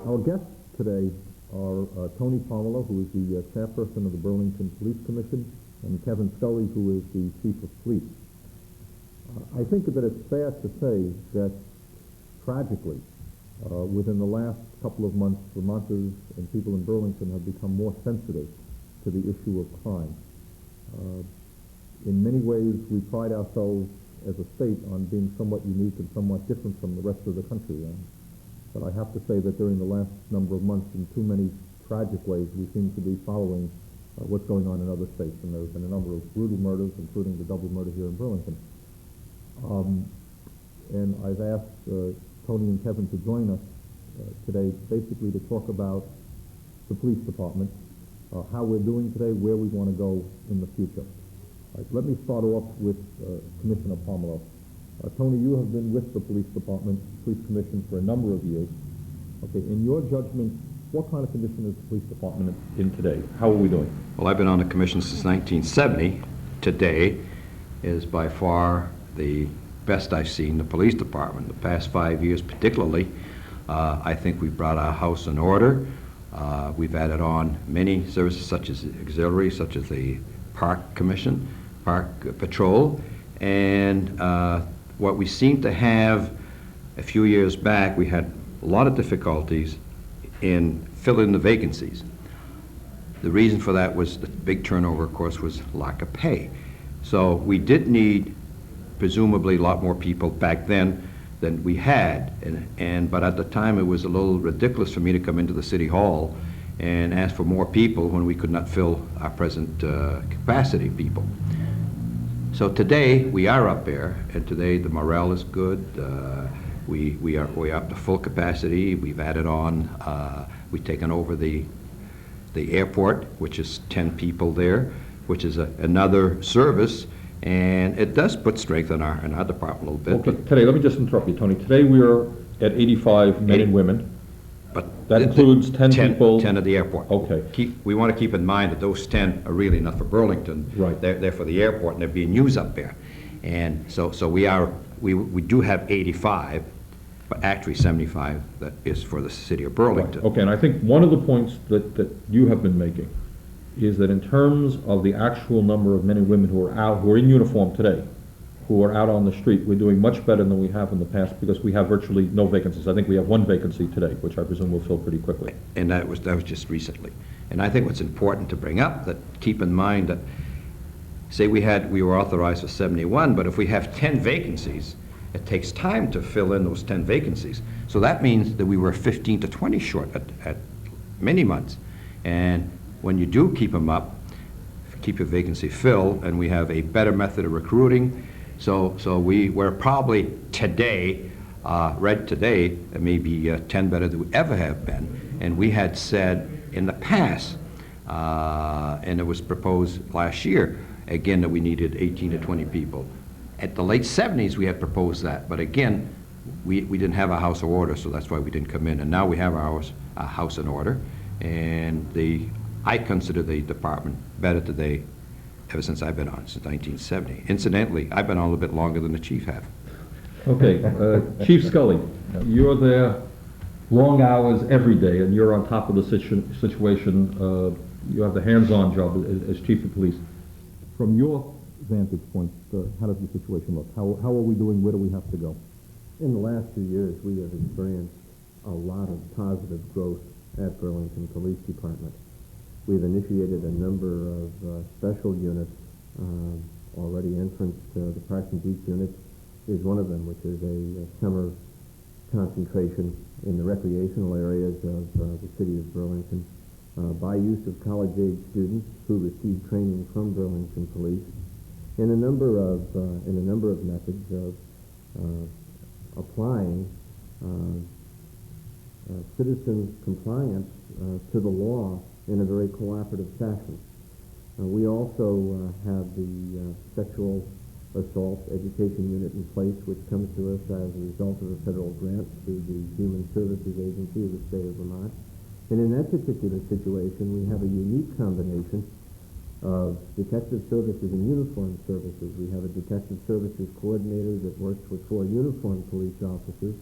Our guests today are Tony Pomerleau, who is the chairperson of the Burlington Police Commission, and Kevin Scully, who is the chief of police. I think that it's fair to say that, tragically, within the last couple of months, Vermonters and people in Burlington have become more sensitive to the issue of crime. In many ways, we pride ourselves as a state on being somewhat unique and somewhat different from the rest of the country. But I have to say that during the last number of months, in too many tragic ways, we seem to be following what's going on in other states. And there have been a number of brutal murders, including the double murder here in Burlington. And I've asked Tony and Kevin to join us today, basically to talk about the police department, how we're doing today, where we want to go in the future. Let me start off with Commissioner Pomerleau. Tony, you have been with the police department, police commission, for a number of years. Okay, in your judgment, what kind of condition is the police department in today? How are we doing? Well, I've been on the commission since 1970. Today is by far the best I've seen the police department. The past 5 years particularly, I think we've brought our house in order. We've added on many services such as auxiliary, such as the park commission, park patrol, and what we seem to have a few years back, we had a lot of difficulties in filling the vacancies. The reason for that was the big turnover, of course, was lack of pay. So we did need presumably a lot more people back then than we had, but at the time it was a little ridiculous for me to come into the city hall and ask for more people when we could not fill our present capacity people. So today we are up there, and today the morale is good. We are up to full capacity. We've added on. We've taken over the airport, which is 10 people there, which is another service, and it does put strength in our department a little bit. Okay, today, let me just interrupt you, Tony. Today we are at 85 men and women. But that includes 10 people. 10 at the airport. Okay. We want to keep in mind that those 10 are really not for Burlington. Right. They're for the airport, and they're being used up there. And so we do have 85, but actually 75 that is for the city of Burlington. Right. Okay, and I think one of the points that you have been making is that in terms of the actual number of men and women who are in uniform today, who are out on the street, we're doing much better than we have in the past because we have virtually no vacancies. I think we have one vacancy today, which I presume we'll fill pretty quickly. And that was just recently. And I think what's important to bring up, that keep in mind that, say we were authorized for 71, but if we have 10 vacancies, it takes time to fill in those 10 vacancies. So that means that we were 15 to 20 short at many months. And when you do keep them up, keep your vacancy filled, and we have a better method of recruiting. So we're probably today, maybe 10 better than we ever have been. And we had said in the past, and it was proposed last year, again, that we needed 18 to 20 people. At the late 70s, we had proposed that, but again, we didn't have a house of order, so that's why we didn't come in. And now we have our house in order, and I consider the department better today ever since I've been on, since 1970. Incidentally, I've been on a little bit longer than the chief have. Okay, Chief Scully, you're there long hours every day, and you're on top of the situation. You have the hands-on job as chief of police. From your vantage point, how does the situation look? How are we doing? Where do we have to go? In the last 2 years, we have experienced a lot of positive growth at Burlington Police Department. We've initiated a number of special units already. Entrance to the Parks and Beach unit is one of them, which is a summer concentration in the recreational areas of the city of Burlington by use of college-age students who receive training from Burlington Police in a number of methods of applying citizen compliance to the law in a very cooperative fashion. We also have the sexual assault education unit in place, which comes to us as a result of a federal grant through the Human Services Agency of the state of Vermont. And in that particular situation, we have a unique combination of detective services and uniformed services. We have a detective services coordinator that works with 4 uniformed police officers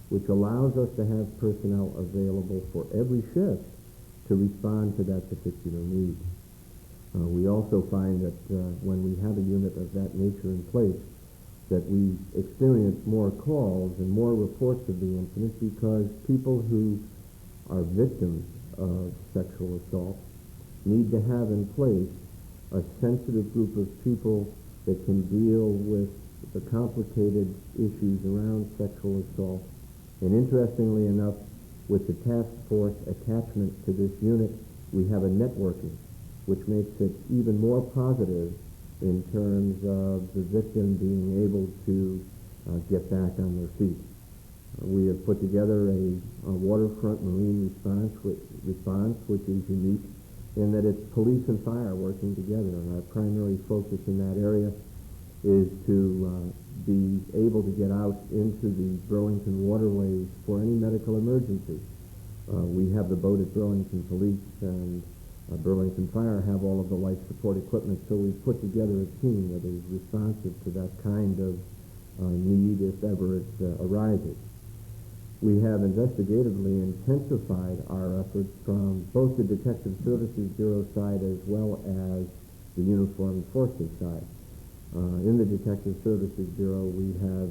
which allows us to have personnel available for every shift to respond to that particular need. We also find that when we have a unit of that nature in place, that we experience more calls and more reports of the incident because people who are victims of sexual assault need to have in place a sensitive group of people that can deal with the complicated issues around sexual assault. And interestingly enough, with the task force attachment to this unit, we have a networking, which makes it even more positive in terms of the victim being able to get back on their feet. We have put together a waterfront marine response, which is unique in that it's police and fire working together. And our primary focus in that area is to be able to get out into the Burlington waterways for any medical emergency. We have the boat at Burlington Police and Burlington Fire have all of the life support equipment, so we've put together a team that is responsive to that kind of need if ever it arises. We have investigatively intensified our efforts from both the Detective Services Bureau side as well as the Uniform Enforcement side. In the Detective Services Bureau, we have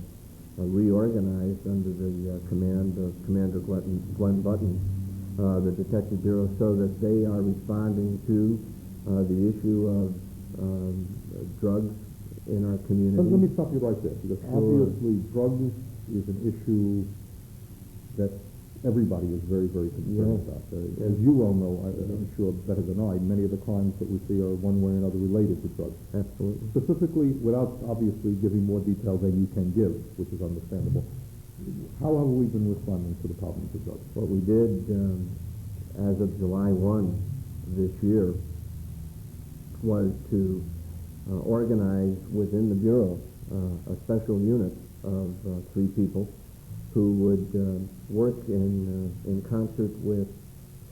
reorganized under the command of Commander Glenn Button, the Detective Bureau, so that they are responding to the issue of drugs in our community. Let me stop you right there, because obviously drugs is an issue that everybody is very, very concerned about. As you well know, I'm sure better than I, many of the crimes that we see are one way or another related to drugs. Absolutely. Specifically, without obviously giving more detail than you can give, which is understandable, how have we been responding to the problems of drugs? What we did as of July 1 this year was to organize within the Bureau a special unit of 3 people who would work in concert with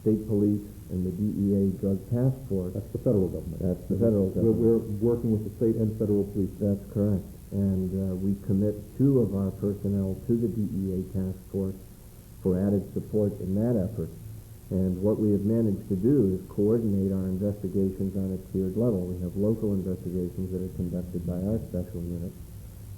state police and the DEA Drug Task Force. That's the federal government. That's the federal government. We're working with the state and federal police. That's correct. And we commit 2 of our personnel to the DEA Task Force for added support in that effort. And what we have managed to do is coordinate our investigations on a tiered level. We have local investigations that are conducted by our special unit,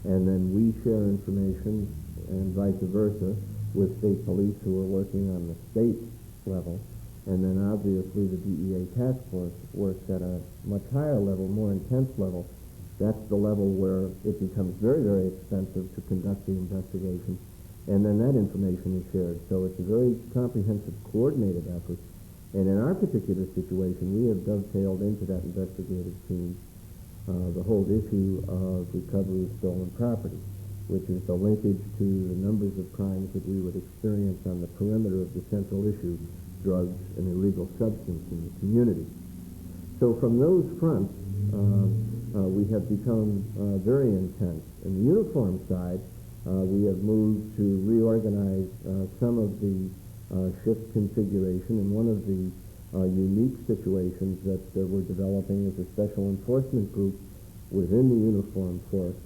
and then we share information and vice versa with state police who are working on the state level. And then obviously the DEA task force works at a much higher level, more intense level. That's the level where it becomes very, very expensive to conduct the investigation. And then that information is shared. So it's a very comprehensive, coordinated effort. And in our particular situation, we have dovetailed into that investigative team the whole issue of recovery of stolen property, which is the linkage to the numbers of crimes that we would experience on the perimeter of the central issue, drugs and illegal substance in the community. So from those fronts, we have become very intense. In the uniform side, we have moved to reorganize some of the shift configuration, and one of the unique situations that we're developing is a special enforcement group within the uniform force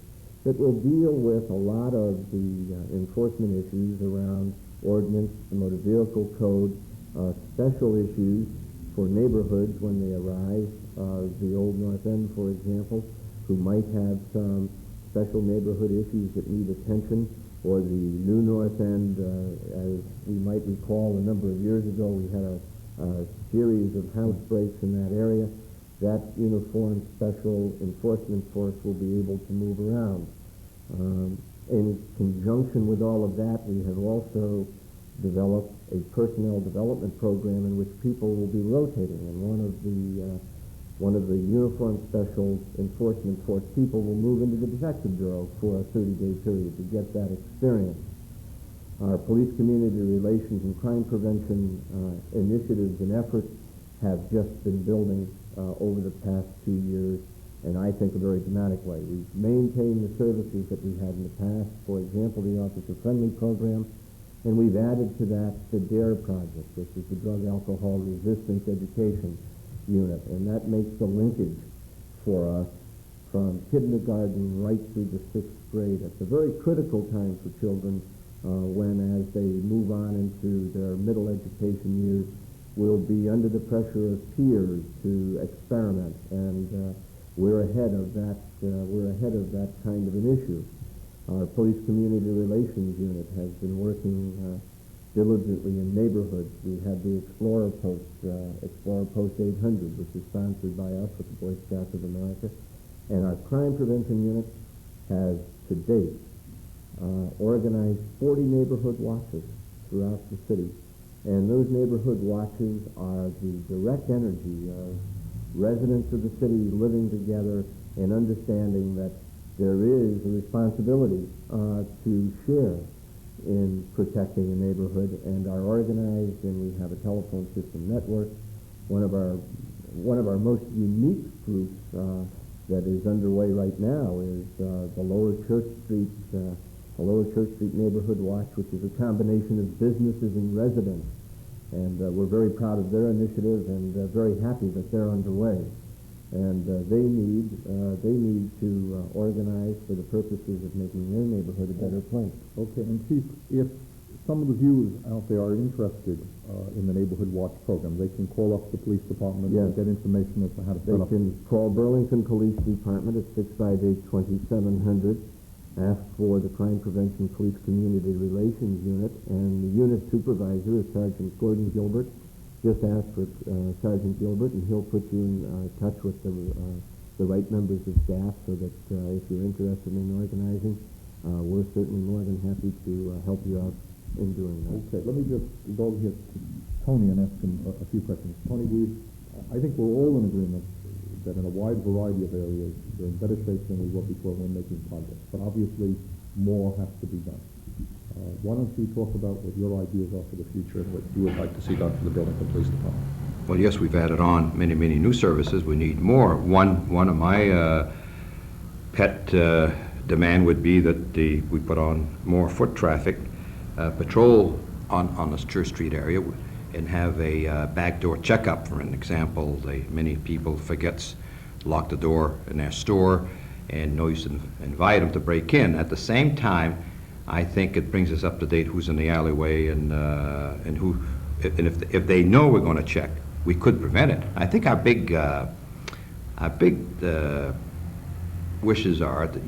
that will deal with a lot of the enforcement issues around ordinance, the motor vehicle code, special issues for neighborhoods when they arise, the Old North End, for example, who might have some special neighborhood issues that need attention, or the New North End, as we might recall a number of years ago, we had a series of house breaks in that area. That uniformed special enforcement force will be able to move around. In conjunction with all of that, we have also developed a personnel development program in which people will be rotating, and one of the uniformed special enforcement force people will move into the Detective Bureau for a 30-day period to get that experience. Our police community relations and crime prevention initiatives and efforts have just been building over the past 2 years, and I think a very dramatic way. We've maintained the services that we had in the past, for example, the Officer Friendly Program, and we've added to that the DARE project, which is the Drug Alcohol Resistance Education Unit, and that makes the linkage for us from kindergarten right through the 6th grade. It's a very critical time for children when, as they move on into their middle education years, will be under the pressure of peers to experiment, and we're ahead of that. We're ahead of that kind of an issue. Our Police Community Relations Unit has been working diligently in neighborhoods. We had the Explorer Post 800, which is sponsored by us with the Boy Scouts of America, and our Crime Prevention Unit has, to date, organized 40 neighborhood watches throughout the city. And those neighborhood watches are the direct energy of residents of the city living together and understanding that there is a responsibility to share in protecting a neighborhood, and are organized, and we have a telephone system network. One of our most unique groups that is underway right now is the Lower Church Street Neighborhood Watch, which is a combination of businesses and residents. And we're very proud of their initiative and very happy that they're underway. And they need to organize for the purposes of making their neighborhood a better place. Okay, and Chief, if some of the viewers out there are interested in the Neighborhood Watch program, they can call up the police department and get information as to how to set up. They can call Burlington Police Department at 658-2700, ask for the Crime Prevention Police Community Relations Unit, and the unit supervisor is Sergeant Gordon Gilbert. Just ask for Sergeant Gilbert, and he'll put you in touch with the right members of staff, so that if you're interested in organizing, we're certainly more than happy to help you out in doing that. Okay, let me just go here to Tony and ask him a few questions. Tony, I think we're all in agreement that in a wide variety of areas, we're in better shape than we were before when making progress. But obviously, more has to be done. Why don't you talk about what your ideas are for the future and what you would like to see done for the Burlington Police Department? Well, yes, we've added on many, many new services. We need more. One of my pet demand would be that we put on more foot traffic patrol on the Church Street area, and have a backdoor checkup. For an example, many people forgets lock the door in their store, and no use invite them to break in. At the same time, I think it brings us up to date who's in the alleyway and who, and if they know we're going to check, we could prevent it. I think our big wishes are that,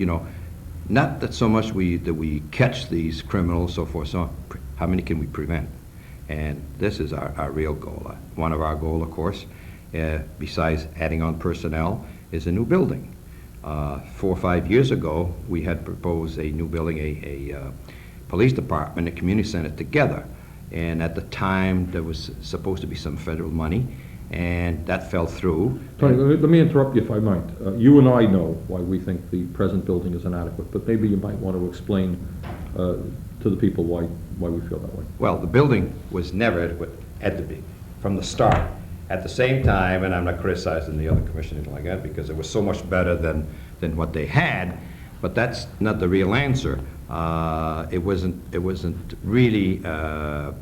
not that so much that we catch these criminals, so forth, so how many can we prevent? And this is our real goal. One of our goals, of course, besides adding on personnel, is a new building. 4 or 5 years ago, we had proposed a new building, a police department, a community center together. And at the time, there was supposed to be some federal money, and that fell through. Tony, let me interrupt you if I might. You and I know why we think the present building is inadequate, but maybe you might want to explain to the people why we feel that way. Well, the building was never adequate at the beginning, from the start. At the same time, and I'm not criticizing the other commissioners like that, because it was so much better than what they had, but that's not the real answer. It wasn't really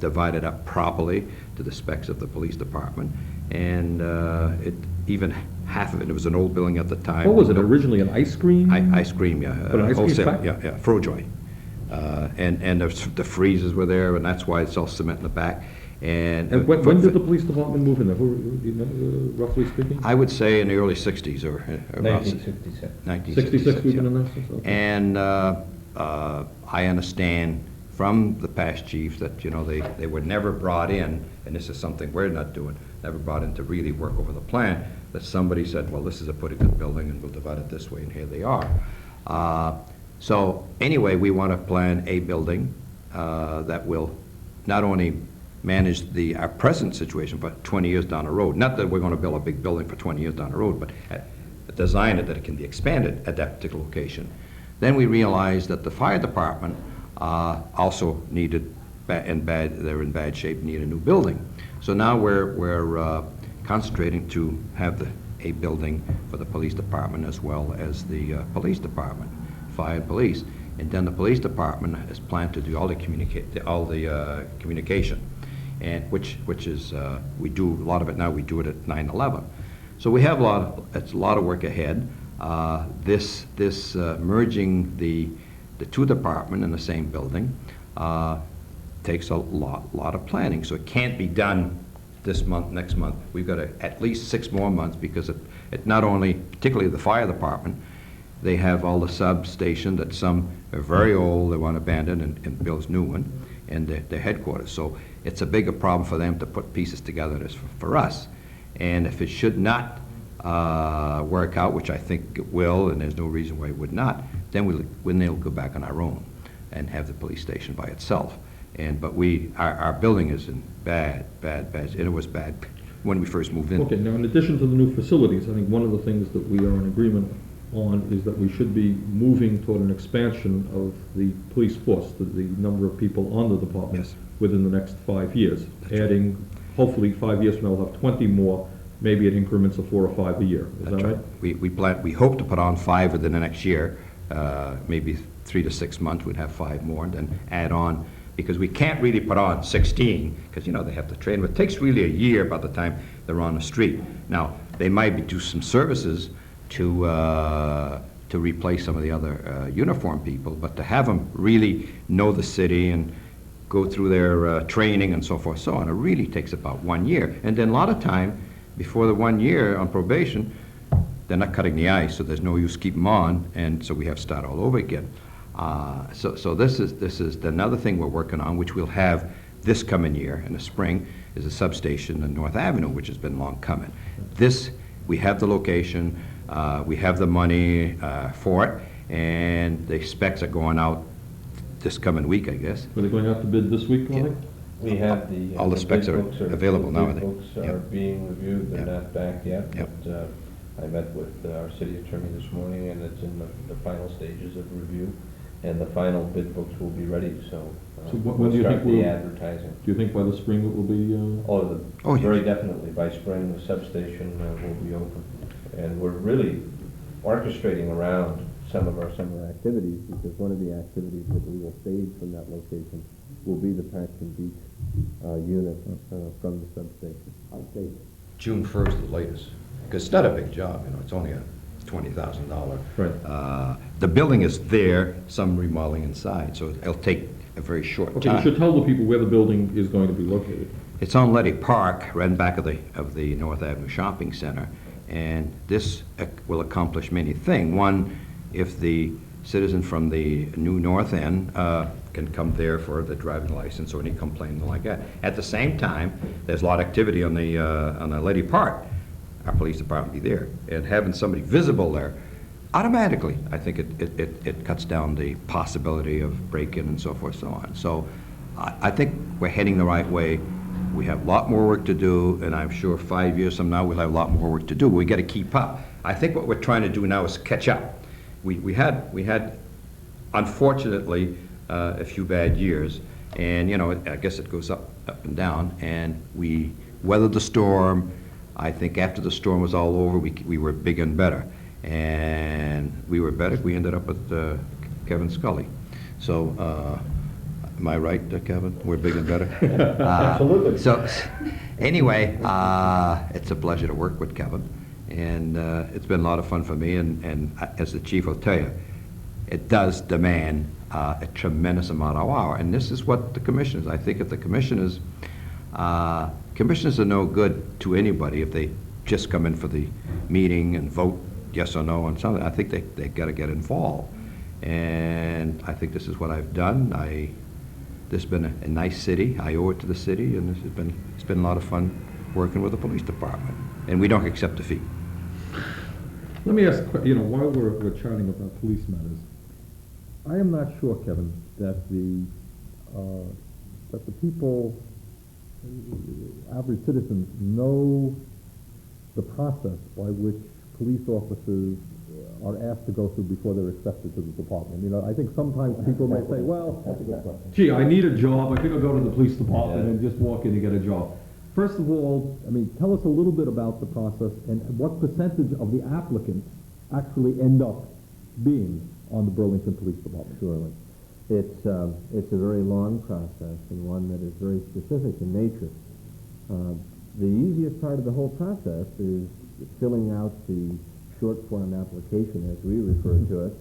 divided up properly to the specs of the police department, and even half of it was an old building at the time. What was it, originally an ice cream? Ice cream, yeah. But an ice cream factory? Yeah, Frojoy. And the freezers were there, and that's why it's all cement in the back. And when did the police department move in there? Roughly speaking? I would say in the early 60s or about 1966. 66 we've been in there since? Okay. And I understand from the past chiefs that, they were never brought in, and this is something we're not doing, never brought in to really work over the plan, that somebody said, well, this is a pretty good building, and we'll divide it this way, and here they are. So anyway, we want to plan a building that will not only manage our present situation, but 20 years down the road. Not that we're going to build a big building for 20 years down the road, but design it that it can be expanded at that particular location. Then we realized that the fire department also needed, they're in bad shape, need a new building. So now we're concentrating to have a building for the police department as well as the police department, fire and police. And then the police department has planned to do all the communication, and which is we do a lot of it now. We do it at 9/11, so we have it's a lot of work ahead. This merging the two departments in the same building takes a lot of planning. So it can't be done this month, next month. We've got at least 6 more months, because it not only, particularly the fire department, they have all the substation that some are very old, they want to abandon and build new one, and their headquarters. So it's a bigger problem for them to put pieces together than it is for us. And if it should not work out, which I think it will, and there's no reason why it would not, then they'll go back on our own and have the police station by itself. But our building is in bad, and it was bad when we first moved in. Okay, now in addition to the new facilities, I think one of the things that we are in agreement on is that we should be moving toward an expansion of the police force, the number of people on the department. Yes. Within the next 5 years, adding, hopefully 5 years from now, we'll have 20 more, maybe at increments of 4 or 5 a year. Is that right? We hope to put on 5 within the next year, maybe 3 to 6 months, we'd have 5 more, and then add on, because we can't really put on 16, because, they have to train them. It takes really a year by the time they're on the street. Now, they might do some services to replace some of the other uniform people, but to have them really know the city and go through their training and so forth, so on, it really takes about 1 year. And then a lot of time, before the 1 year on probation, they're not cutting the ice, so there's no use keep them on, and so we have to start all over again. So this is another thing we're working on, which we'll have this coming year in the spring, is a substation on North Avenue, which has been long coming. This, we have the location, we have the money for it, and the specs are going out this coming week, I guess. Are they going out to bid this week, Wally? We have all the specs are available now, I think. The bid books are being reviewed, they're not back yet. Yep. But I met with our city attorney this morning, and it's in the final stages of review, and the final bid books will be ready, so when do you think start the advertising. Do you think by the spring it will be? Oh, very definitely. By spring, the substation will be open. And we're really orchestrating around some of our summer activities, because one of the activities that we will stage from that location will be the Paxton Beach unit from the substation. I'd say June 1st, the latest, because it's not a big job, it's only a $20,000. Right. The building is there, some remodeling inside, so it'll take a very short Okay, time. you should tell the people where the building is going to be located. It's on Letty Park, right in back of the North Avenue Shopping Center, and this will accomplish many things. One, if the citizen from the new North End can come there for the driving license or any complaint like that. At the same time, there's a lot of activity on the Letty Park. Our police department will be there, and having somebody visible there, automatically, I think it cuts down the possibility of break-in and so forth, so on. So I think we're heading the right way. We have a lot more work to do, and I'm sure 5 years from now we'll have a lot more work to do. We got to keep up. I think what we're trying to do now is catch up. We had unfortunately a few bad years, and I guess it goes up and down, and we weathered the storm. I think after the storm was all over, we were bigger and better, and we were better. We ended up with Kevin Scully. So am I right, Kevin? We're bigger and better. Absolutely. So anyway, it's a pleasure to work with Kevin. And it's been a lot of fun for me, and as the chief will tell you, it does demand a tremendous amount of hour. And this is what the commissioners, I think if the commissioners are no good to anybody if they just come in for the meeting and vote yes or no on something. I think they got to get involved. And I think this is what I've done. This has been a nice city. I owe it to the city, and it's been a lot of fun working with the police department. And we don't accept defeat. Let me ask, while we're chatting about police matters, I am not sure, Kevin, that the people, average citizens, know the process by which police officers are asked to go through before they're accepted to the department. I think sometimes people may say, well, gee, I need a job, I think I'll go to the police department and just walk in and get a job. First of all, tell us a little bit about the process and what percentage of the applicants actually end up being on the Burlington Police Department. Surely. It's a very long process and one that is very specific in nature. The easiest part of the whole process is filling out the short form application, as we refer to it,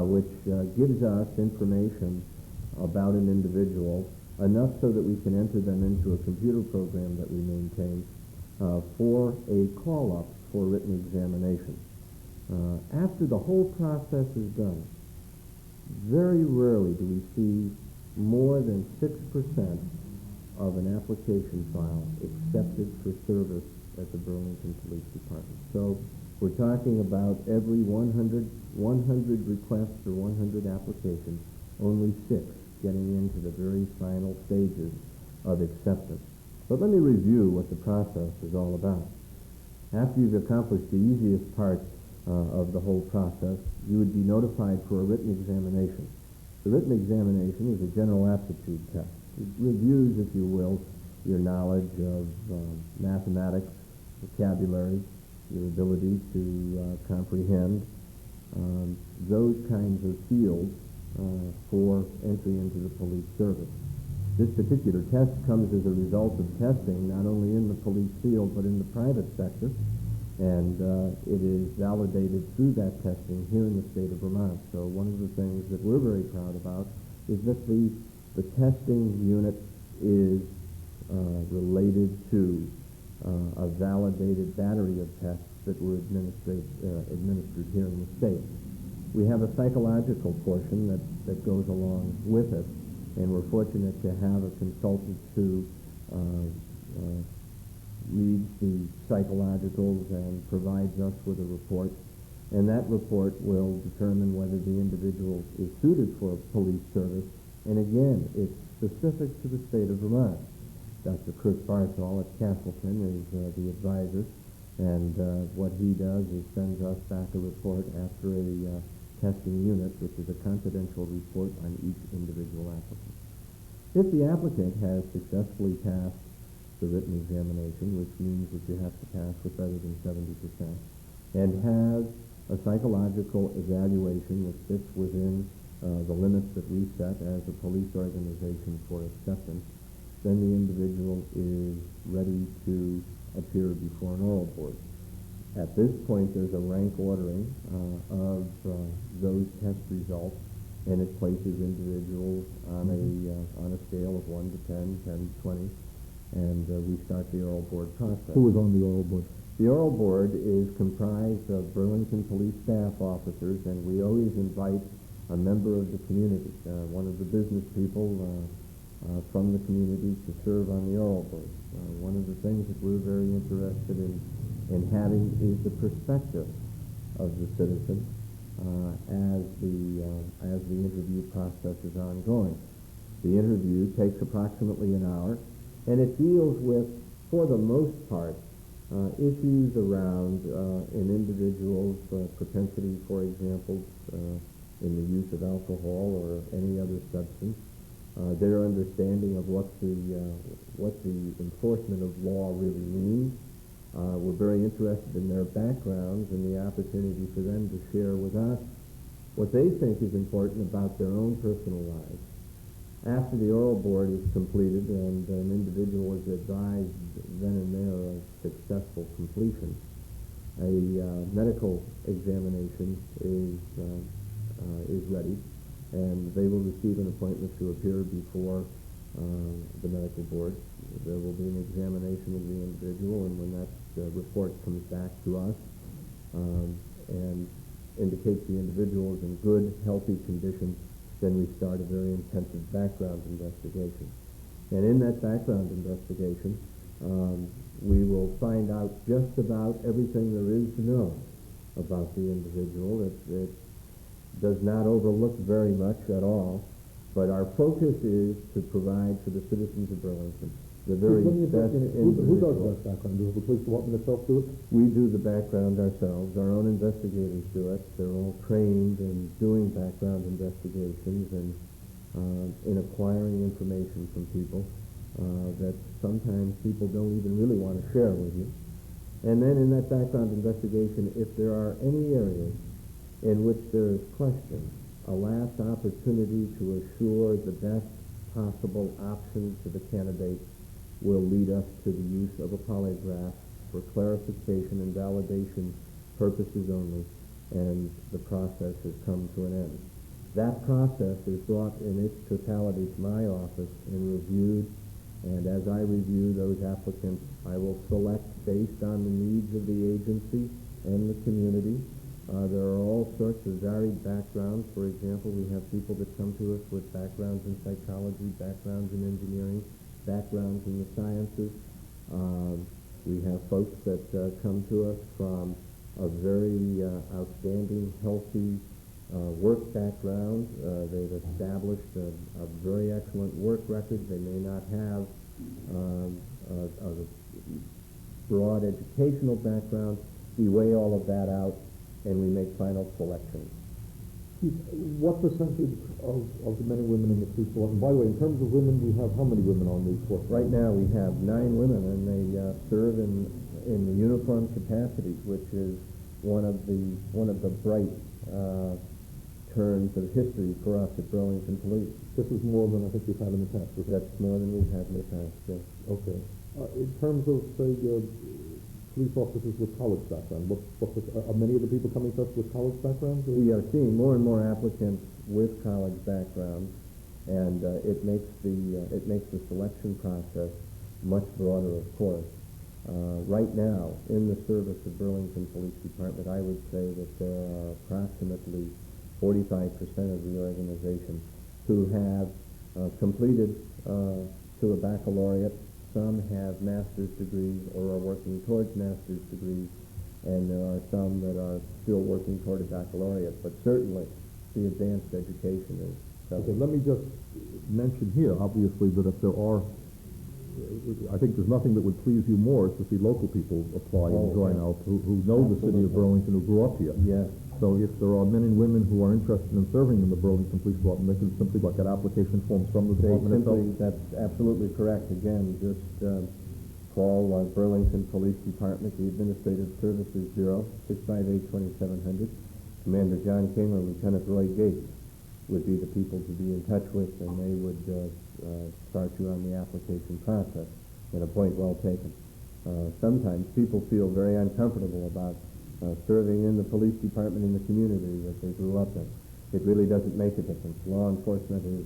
which gives us information about an individual, enough so that we can enter them into a computer program that we maintain for a call-up for written examination. After the whole process is done, very rarely do we see more than 6% of an application file accepted for service at the Burlington Police Department. So we're talking about every 100 requests or 100 applications, only 6 getting into the very final stages of acceptance. But let me review what the process is all about. After you've accomplished the easiest part of the whole process, you would be notified for a written examination. The written examination is a general aptitude test. It reviews, if you will, your knowledge of mathematics, vocabulary, your ability to comprehend, those kinds of fields for entry into the police service. This particular test comes as a result of testing not only in the police field but in the private sector, and it is validated through that testing here in the state of Vermont. So one of the things that we're very proud about is that the testing unit is related to a validated battery of tests that were administered here in the state. We have a psychological portion that goes along with it, and we're fortunate to have a consultant who reads the psychologicals and provides us with a report, and that report will determine whether the individual is suited for police service, and again, it's specific to the state of Vermont. Dr. Chris Barthol at Castleton is the advisor, and what he does is sends us back a report after a testing unit, which is a confidential report on each individual applicant. If the applicant has successfully passed the written examination, which means that you have to pass with better than 70%, and has a psychological evaluation that fits within the limits that we set as a police organization for acceptance, then the individual is ready to appear before an oral board. At this point, there's a rank ordering of those test results, and it places individuals on a scale of 1 to 10, 10 to 20, and we start the oral board process. Who is on the oral board? The oral board is comprised of Burlington Police staff officers, and we always invite a member of the community, one of the business people from the community, to serve on the oral board. One of the things that we're very interested in having is the perspective of the citizen as the interview process is ongoing. The interview takes approximately an hour, and it deals with, for the most part, issues around an individual's propensity, for example, in the use of alcohol or any other substance, their understanding of what the enforcement of law really means. We're very interested in their backgrounds and the opportunity for them to share with us what they think is important about their own personal lives. After the oral board is completed and an individual is advised then and there of successful completion, a medical examination is ready, and they will receive an appointment to appear before the medical board. There will be an examination of the individual, and when that report comes back to us and indicates the individual is in good, healthy condition, then we start a very intensive background investigation. And in that background investigation, we will find out just about everything there is to know about the individual. It does not overlook very much at all, but our focus is to provide for the citizens of Burlington the very best individual. Who does that background? Does the police department itself do it? We do the background ourselves. Our own investigators do it. They're all trained in doing background investigations and in acquiring information from people that sometimes people don't even really want to share with you. And then in that background investigation, if there are any areas in which there is question, a last opportunity to assure the best possible option to the candidate will lead us to the use of a polygraph for clarification and validation purposes only, and the process has come to an end. That process is brought in its totality to my office and reviewed, and as I review those applicants, I will select based on the needs of the agency and the community. There are all sorts of varied backgrounds. For example, we have people that come to us with backgrounds in psychology, backgrounds in engineering, backgrounds in the sciences. We have folks that come to us from a very outstanding, healthy work background. They've established a very excellent work record. They may not have a broad educational background. We weigh all of that out, and we make final selections. What percentage of the men and women in the police force? And by the way, in terms of women, we have how many women on the force? Right now, we have 9 women, and they serve in the uniform capacity, which is one of the bright turns of history for us at Burlington Police. This is more than I think we've had in the past. That's more than we've had in the past, yes. Okay. In terms of, say, police officers with college background, are many of the people coming to us with college backgrounds? We are seeing more and more applicants with college backgrounds, and it makes the selection process much broader, of course. Right now, in the service of Burlington Police Department, I would say that there are approximately 45% of the organization who have completed to a baccalaureate. Some have master's degrees or are working towards master's degrees, and there are some that are still working toward a baccalaureate. But certainly, the advanced education is. Okay, let me just mention here, obviously, that if there are, I think there's nothing that would please you more is to see local people apply and join out who know the city of Burlington, who grew up here. Yes. So if there are men and women who are interested in serving in the Burlington Police Department, they can simply get application forms from the department itself. That's absolutely correct. Again, just call Burlington Police Department, the Administrative Services Bureau, 658-2700. Commander John King or Lieutenant Roy Gates would be the people to be in touch with, and they would start you on the application process at a point well taken. Sometimes people feel very uncomfortable about serving in the police department in the community that they grew up in. It really doesn't make a difference. Law enforcement is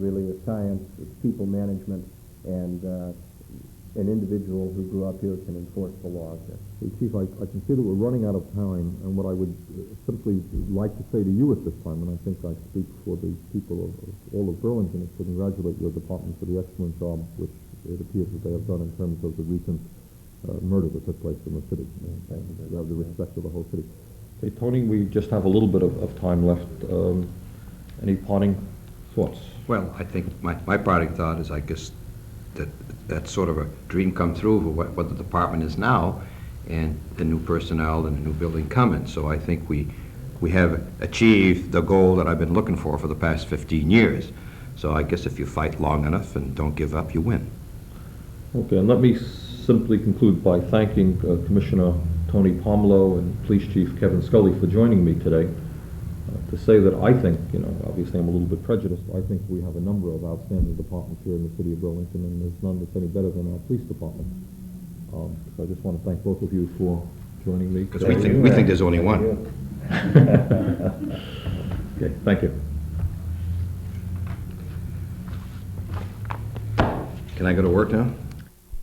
really a science. It's people management, and an individual who grew up here can enforce the laws here. Chief, I can see that we're running out of time, and what I would simply like to say to you at this time, and I think I speak for the people of all of Burlington, is to congratulate your department for the excellent job which it appears that they have done in terms of the recent murder that took place in the city. You have the respect of the whole city. Okay, Tony, we just have a little bit of time left. Any parting thoughts? Well, I think my parting thought is, I guess, that's sort of a dream come true for what the department is now, and the new personnel and the new building coming. So I think we have achieved the goal that I've been looking for the past 15 years. So I guess if you fight long enough and don't give up, you win. Okay, and let me simply conclude by thanking Commissioner Tony Pomerleau and Police Chief Kevin Scully for joining me today. To say that I think, obviously I'm a little bit prejudiced, I think we have a number of outstanding departments here in the city of Burlington, and there's none that's any better than our police department. So I just want to thank both of you for joining me. Because we think there's only one. Okay, thank you. Can I go to work now?